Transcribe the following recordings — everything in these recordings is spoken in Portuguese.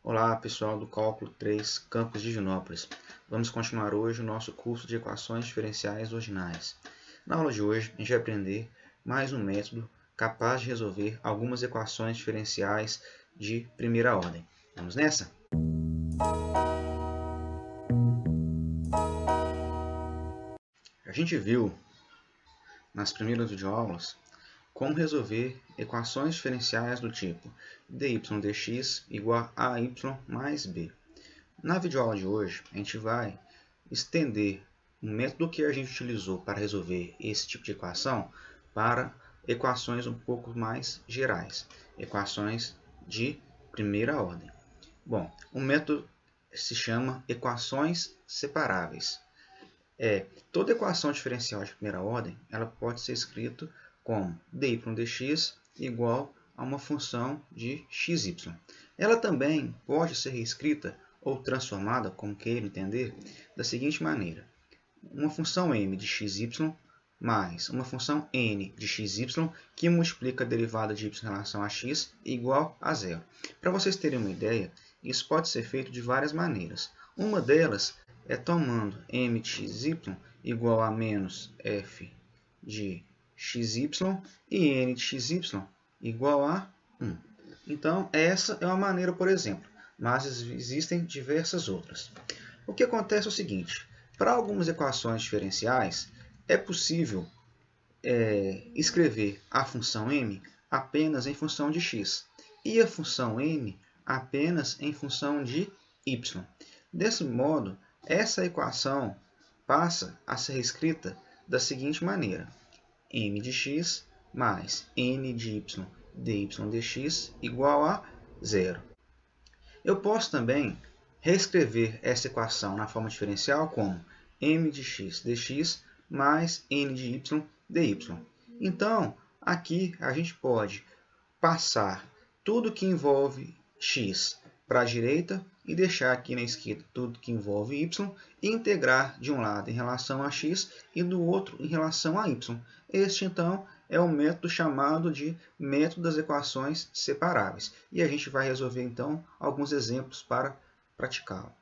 Olá pessoal do Cálculo 3, Campus Divinópolis. Vamos continuar hoje o nosso curso de equações diferenciais ordinais. Na aula de hoje, a gente vai aprender mais um método capaz de resolver algumas equações diferenciais de primeira ordem. Vamos nessa? A gente viu nas primeiras videoaulas como resolver equações diferenciais do tipo dy dx igual a y mais b. Na videoaula de hoje, a gente vai estender o método que a gente utilizou para resolver esse tipo de equação para equações um pouco mais gerais, equações de primeira ordem. Bom, o método se chama equações separáveis. Toda equação diferencial de primeira ordem ela pode ser escrita como dy dx igual a uma função de xy. Ela também pode ser reescrita ou transformada, como queira entender, da seguinte maneira. Uma função m de xy mais uma função n de xy que multiplica a derivada de y em relação a x igual a zero. Para vocês terem uma ideia, isso pode ser feito de várias maneiras. Uma delas é tomando m de xy igual a menos f de xy e n de xy igual a 1. Então, essa é uma maneira, por exemplo, mas existem diversas outras. O que acontece é o seguinte, para algumas equações diferenciais, é possível escrever a função m apenas em função de x e a função n apenas em função de y. Desse modo, essa equação passa a ser escrita da seguinte maneira. M de x mais n de y dy dx igual a zero. Eu posso também reescrever essa equação na forma diferencial como m de x dx mais n de y dy. Então, aqui a gente pode passar tudo que envolve x para a direita e deixar aqui na esquerda tudo que envolve y e integrar de um lado em relação a x e do outro em relação a y. Este, então, é o método chamado de método das equações separáveis. E a gente vai resolver, então, alguns exemplos para praticá-lo.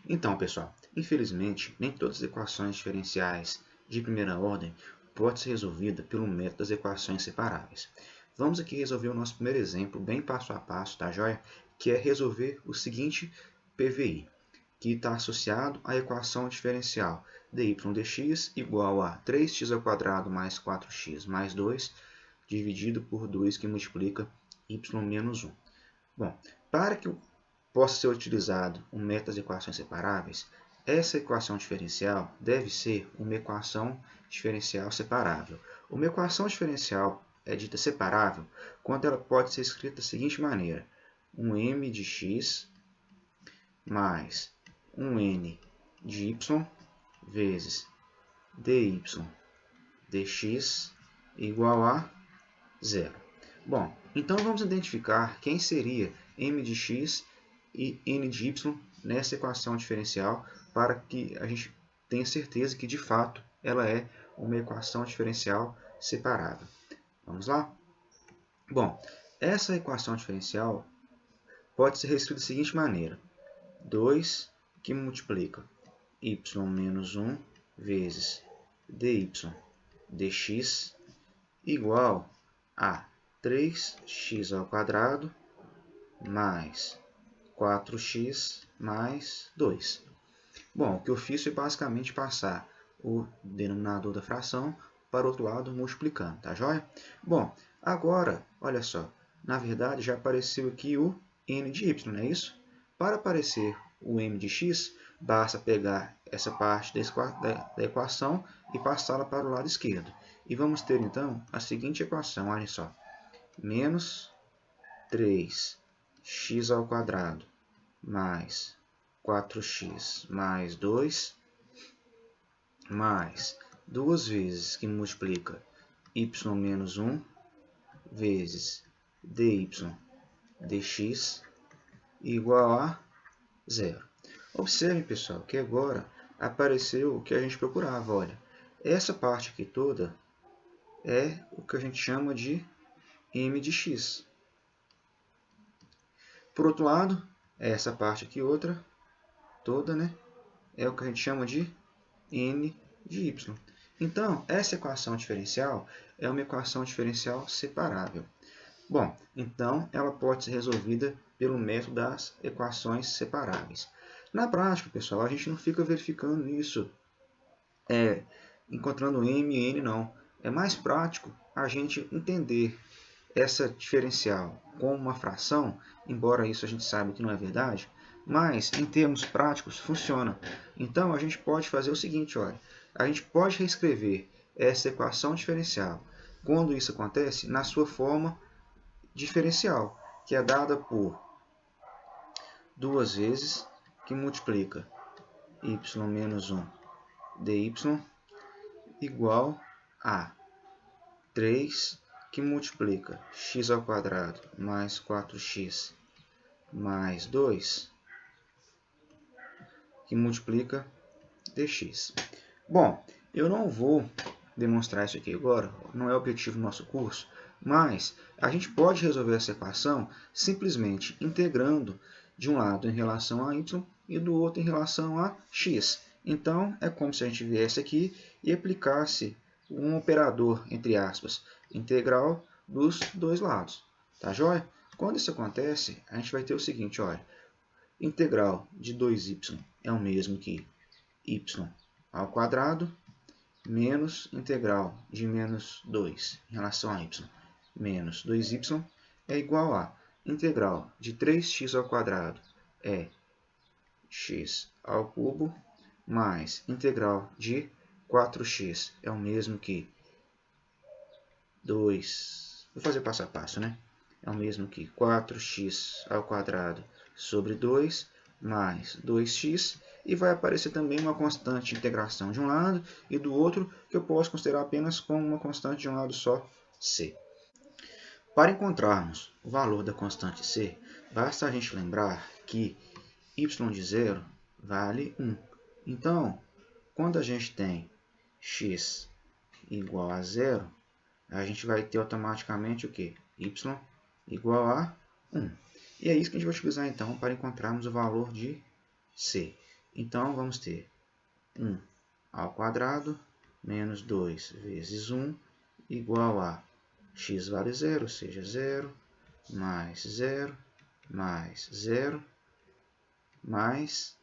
Então, pessoal, infelizmente, nem todas as equações diferenciais de primeira ordem podem ser resolvidas pelo método das equações separáveis. Vamos aqui resolver o nosso primeiro exemplo, bem passo a passo, tá joia? Que é resolver o seguinte PVI, que está associado à equação diferencial dy dx igual a 3x² mais 4x mais 2, dividido por 2, que multiplica y menos 1. Bom, para que possa ser utilizado o método das equações separáveis, essa equação diferencial deve ser uma equação diferencial separável. Uma equação diferencial é dita separável quando ela pode ser escrita da seguinte maneira. Um m de x mais um n de y vezes dy dx igual a zero. Bom, então vamos identificar quem seria m de x e n de y nessa equação diferencial para que a gente tenha certeza que, de fato, ela é uma equação diferencial separável. Vamos lá? Bom, essa equação diferencial pode ser reescrita da seguinte maneira. 2 que multiplica y menos 1 vezes dy dx igual a 3x² mais 4x mais 2. Bom, o que eu fiz foi basicamente passar o denominador da fração para o outro lado multiplicando, tá joia? Bom, agora, olha só, na verdade já apareceu aqui o n de y, não é isso? Para aparecer o m de x, basta pegar essa parte da equação e passá-la para o lado esquerdo. E vamos ter, então, a seguinte equação, olha só. Menos 3x² mais 4x mais 2 mais 2 vezes que multiplica y menos 1 vezes dy dx igual a zero. Observe, pessoal, que agora apareceu o que a gente procurava. Olha, essa parte aqui toda é o que a gente chama de m de x. Por outro lado, essa parte aqui, outra toda, né? É o que a gente chama de n de y. Então, essa equação diferencial é uma equação diferencial separável. Bom, então ela pode ser resolvida pelo método das equações separáveis. Na prática, pessoal, a gente não fica verificando isso, encontrando m e n, não. É mais prático a gente entender essa diferencial como uma fração, embora isso a gente saiba que não é verdade, mas em termos práticos funciona. Então a gente pode fazer o seguinte, olha, a gente pode reescrever essa equação diferencial, quando isso acontece, na sua forma diferencial, que é dada por duas vezes que multiplica y menos 1 dy igual a 3 que multiplica x ao quadrado mais 4x mais 2 que multiplica dx. Bom, eu não vou demonstrar isso aqui agora, não é o objetivo do nosso curso, mas a gente pode resolver essa equação simplesmente integrando de um lado em relação a y e do outro em relação a x. Então, é como se a gente viesse aqui e aplicasse um operador, entre aspas, integral dos dois lados. Tá joia? Quando isso acontece, a gente vai ter o seguinte, olha, integral de 2y é o mesmo que y ao quadrado menos integral de menos 2 em relação a y menos 2y é igual a integral de 3x ao quadrado é x ao cubo mais integral de 4x é o mesmo que 2, vou fazer passo a passo, né? É o mesmo que 4x ao quadrado sobre 2 mais 2x, e vai aparecer também uma constante de integração de um lado e do outro, que eu posso considerar apenas como uma constante de um lado só, c. Para encontrarmos o valor da constante c, basta a gente lembrar que y de zero vale 1. Então, quando a gente tem x igual a zero, a gente vai ter automaticamente o quê? Y igual a 1. E é isso que a gente vai utilizar então para encontrarmos o valor de c. Então, vamos ter 1 ao quadrado menos 2 vezes 1 igual a x vale 0, ou seja, 0, mais 0, mais 0, mais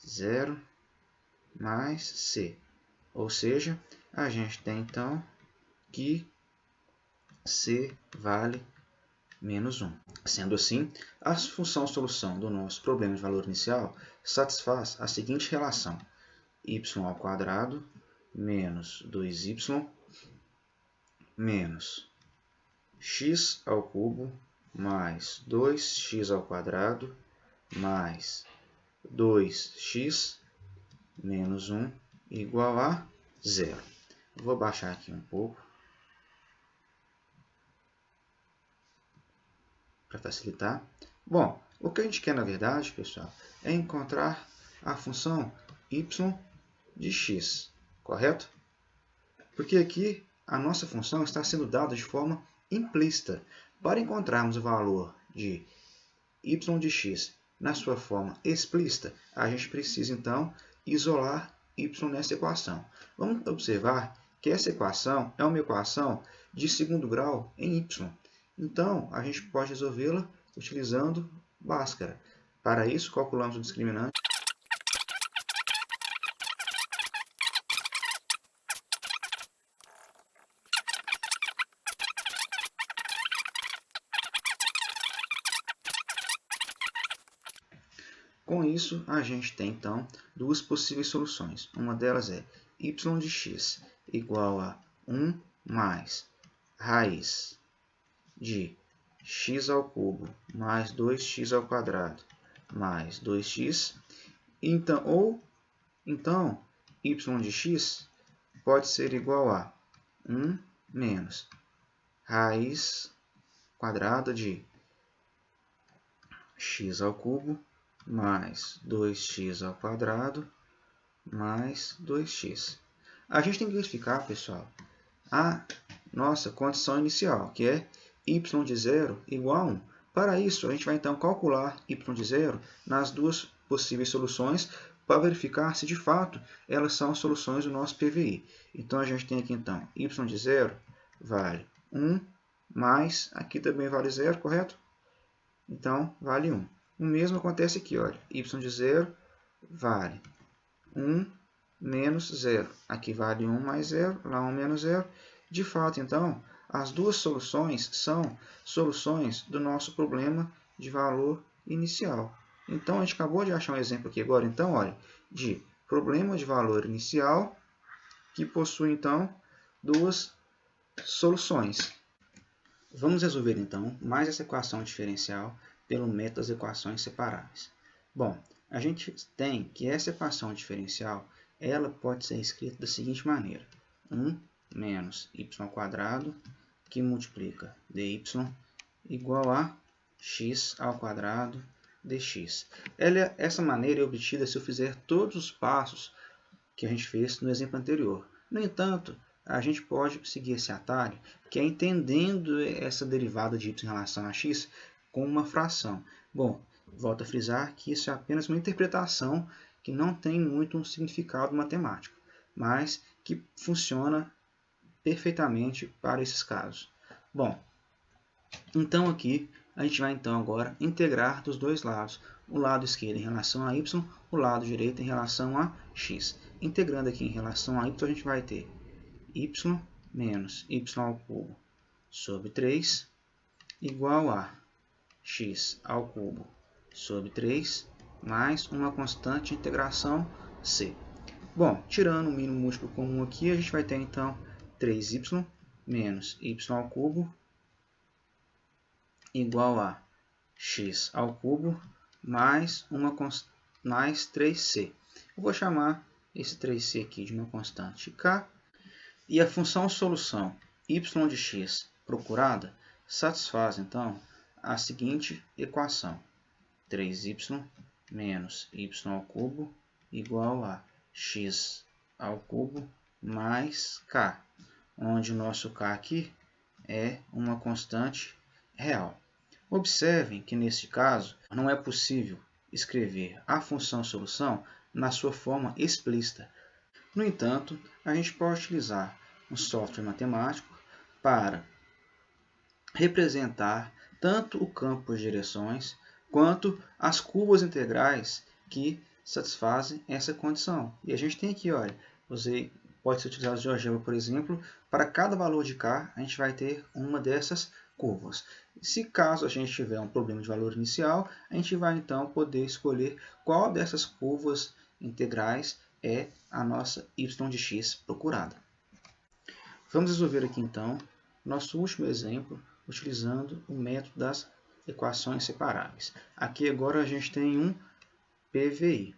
0, mais c. Ou seja, a gente tem então que c vale menos 1. Sendo assim, a função solução do nosso problema de valor inicial satisfaz a seguinte relação: y ao quadrado menos 2y menos x ao cubo mais 2x ao quadrado mais 2x menos 1 igual a 0. Vou baixar aqui um pouco para facilitar. Bom, o que a gente quer, na verdade, pessoal, é encontrar a função y de x, correto? Porque aqui a nossa função está sendo dada de forma implícita. Para encontrarmos o valor de y de x na sua forma explícita, a gente precisa, então, isolar y nessa equação. Vamos observar que essa equação é uma equação de segundo grau em y. Então, a gente pode resolvê-la utilizando Bhaskara. Para isso, calculamos o discriminante. Com isso, a gente tem, então, duas possíveis soluções. Uma delas é y de x igual a 1 mais raiz de x ao cubo mais 2x ao quadrado mais 2x. Então, y de x pode ser igual a 1 menos raiz quadrada de x ao cubo mais 2x ao quadrado mais 2x. A gente tem que verificar, pessoal, a nossa condição inicial, que é y de zero igual a 1. Para isso, a gente vai então calcular y de zero nas duas possíveis soluções para verificar se de fato elas são soluções do nosso PVI. Então a gente tem aqui então y de zero vale 1 mais, aqui também vale zero, correto? Então vale 1. O mesmo acontece aqui, olha, y de zero vale 1 menos zero. Aqui vale 1 mais zero, lá 1 menos zero. De fato, então, as duas soluções são soluções do nosso problema de valor inicial. Então, a gente acabou de achar um exemplo aqui agora, então, olha, de problema de valor inicial que possui, então, duas soluções. Vamos resolver, então, mais essa equação diferencial pelo método das equações separáveis. Bom, a gente tem que essa equação diferencial ela pode ser escrita da seguinte maneira. 1 menos y² que multiplica dy igual a x² dx. Essa maneira é obtida se eu fizer todos os passos que a gente fez no exemplo anterior. No entanto, a gente pode seguir esse atalho, que é entendendo essa derivada de y em relação a x como uma fração. Bom, volto a frisar que isso é apenas uma interpretação que não tem muito um significado matemático, mas que funciona perfeitamente para esses casos. Bom, então aqui a gente vai então agora integrar dos dois lados, o lado esquerdo em relação a y, o lado direito em relação a x. Integrando aqui em relação a y, a gente vai ter y menos y² sobre 3 igual a x² sobre 3 mais uma constante de integração c. Bom, tirando o mínimo múltiplo comum aqui, a gente vai ter então 3y menos y³ igual a x² mais 3c. Eu vou chamar esse 3c aqui de uma constante k. E a função solução y de x procurada satisfaz, então, a seguinte equação. 3y menos y³ igual a x² mais k, onde o nosso k aqui é uma constante real. Observem que, neste caso, não é possível escrever a função solução na sua forma explícita. No entanto, a gente pode utilizar um software matemático para representar tanto o campo de direções quanto as curvas integrais que satisfazem essa condição. E a gente tem aqui, olha, pode ser utilizado o GeoGebra, por exemplo, para cada valor de k, a gente vai ter uma dessas curvas. Se caso a gente tiver um problema de valor inicial, a gente vai então poder escolher qual dessas curvas integrais é a nossa y de x procurada. Vamos resolver aqui então nosso último exemplo utilizando o método das equações separáveis. Aqui agora a gente tem um PVI,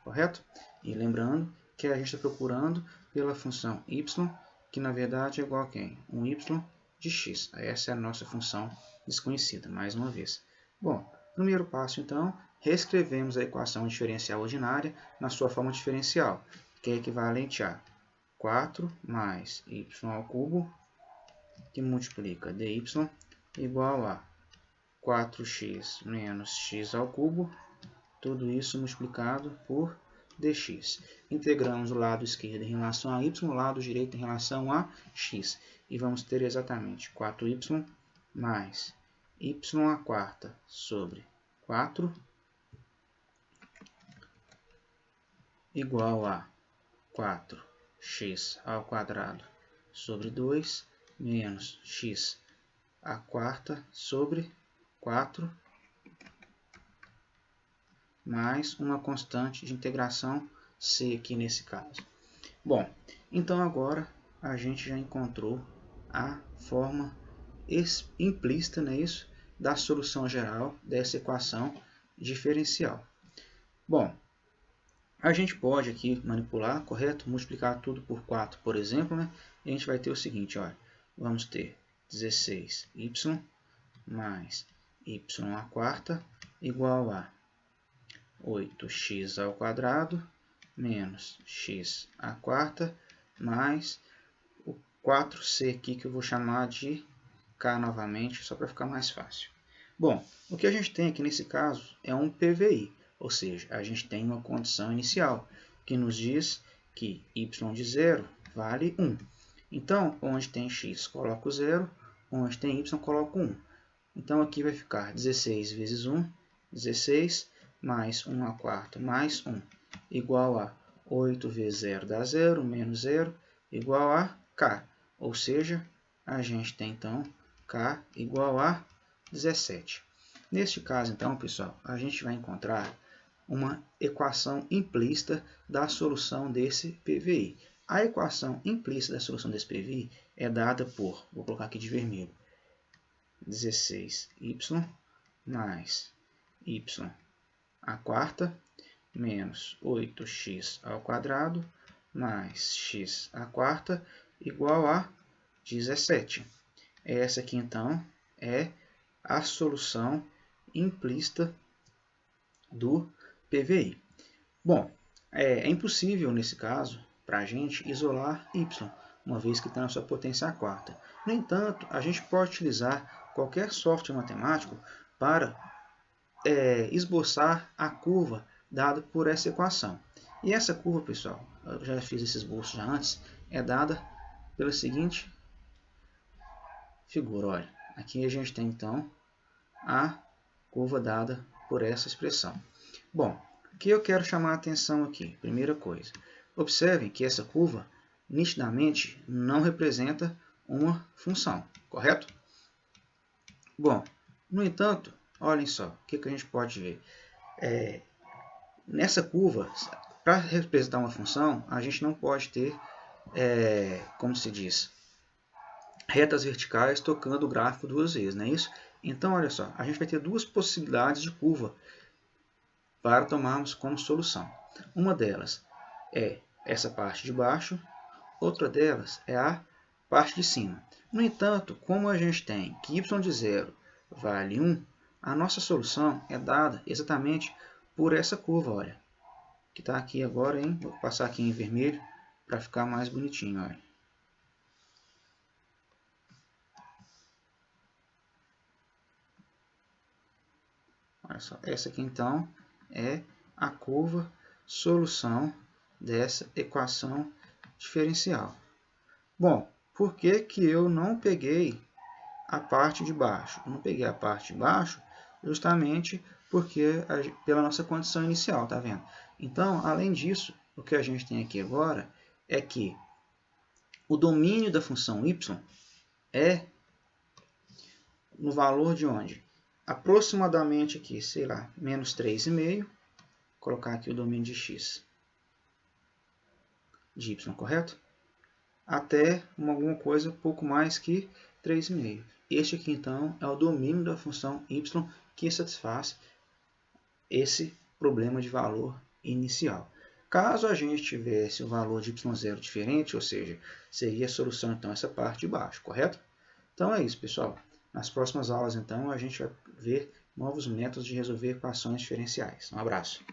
correto? E lembrando que a gente está procurando pela função y, que na verdade é igual a quem? Um y de x. Essa é a nossa função desconhecida, mais uma vez. Bom, primeiro passo então, reescrevemos a equação diferencial ordinária na sua forma diferencial, que é equivalente a 4 mais y³ que multiplica dy igual a 4x menos x², tudo isso multiplicado por dx. Integramos o lado esquerdo em relação a y, o lado direito em relação a x. E vamos ter exatamente 4y mais y² sobre 4 igual a 4x² sobre 2 menos x² sobre 4 mais uma constante de integração c aqui nesse caso. Bom, então agora a gente já encontrou a forma implícita, não é isso, da solução geral dessa equação diferencial. Bom, a gente pode aqui manipular, correto? Multiplicar tudo por 4, por exemplo, né? E a gente vai ter o seguinte, olha, vamos ter 16y mais y² igual a 8x² menos x² mais o 4c aqui que eu vou chamar de k novamente, só para ficar mais fácil. Bom, o que a gente tem aqui nesse caso é um PVI, ou seja, a gente tem uma condição inicial, que nos diz que y de 0 vale 1. Então, onde tem x, coloco 0, onde tem y, coloco 1. Então, aqui vai ficar 16 vezes 1, 16, mais 1/4 mais 1, igual a 8 vezes 0 dá 0, menos 0, igual a k. Ou seja, a gente tem, então, k igual a 17. Neste caso, então, pessoal, a gente vai encontrar uma equação implícita da solução desse PVI. A equação implícita da solução desse PVI é dada por, vou colocar aqui de vermelho, 16y mais y à quarta menos 8x ao quadrado mais x à quarta igual a 17. Essa aqui, então, é a solução implícita do PVI. Bom, é impossível, nesse caso, para a gente isolar y, uma vez que tem a sua potência à quarta. No entanto, a gente pode utilizar qualquer software matemático para esboçar a curva dada por essa equação. E essa curva, pessoal, eu já fiz esse esboço já antes, é dada pela seguinte figura. Olha, aqui a gente tem, então, a curva dada por essa expressão. Bom, o que eu quero chamar a atenção aqui? Primeira coisa, observem que essa curva nitidamente não representa uma função, correto? Bom, no entanto, olhem só, o que a gente pode ver? Nessa curva, para representar uma função, a gente não pode ter, como se diz, retas verticais tocando o gráfico duas vezes, não é isso? Então, olha só, a gente vai ter duas possibilidades de curva para tomarmos como solução. Uma delas é essa parte de baixo, outra delas é a parte de cima. No entanto, como a gente tem que y de 0 vale 1, a nossa solução é dada exatamente por essa curva, olha, que está aqui agora, hein? Vou passar aqui em vermelho para ficar mais bonitinho, olha. Olha só, essa aqui então é a curva solução dessa equação diferencial. Bom, por que que eu não peguei a parte de baixo? Eu não peguei a parte de baixo justamente porque pela nossa condição inicial, tá vendo? Então, além disso, o que a gente tem aqui agora é que o domínio da função y é no valor de onde? Aproximadamente aqui, sei lá, menos 3,5, colocar aqui o domínio de x, de y, correto? Até alguma coisa pouco mais que 3,5. Este aqui, então, é o domínio da função y que satisfaz esse problema de valor inicial. Caso a gente tivesse o valor de y0 diferente, ou seja, seria a solução, então, essa parte de baixo, correto? Então, é isso, pessoal. Nas próximas aulas, então, a gente vai ver novos métodos de resolver equações diferenciais. Um abraço.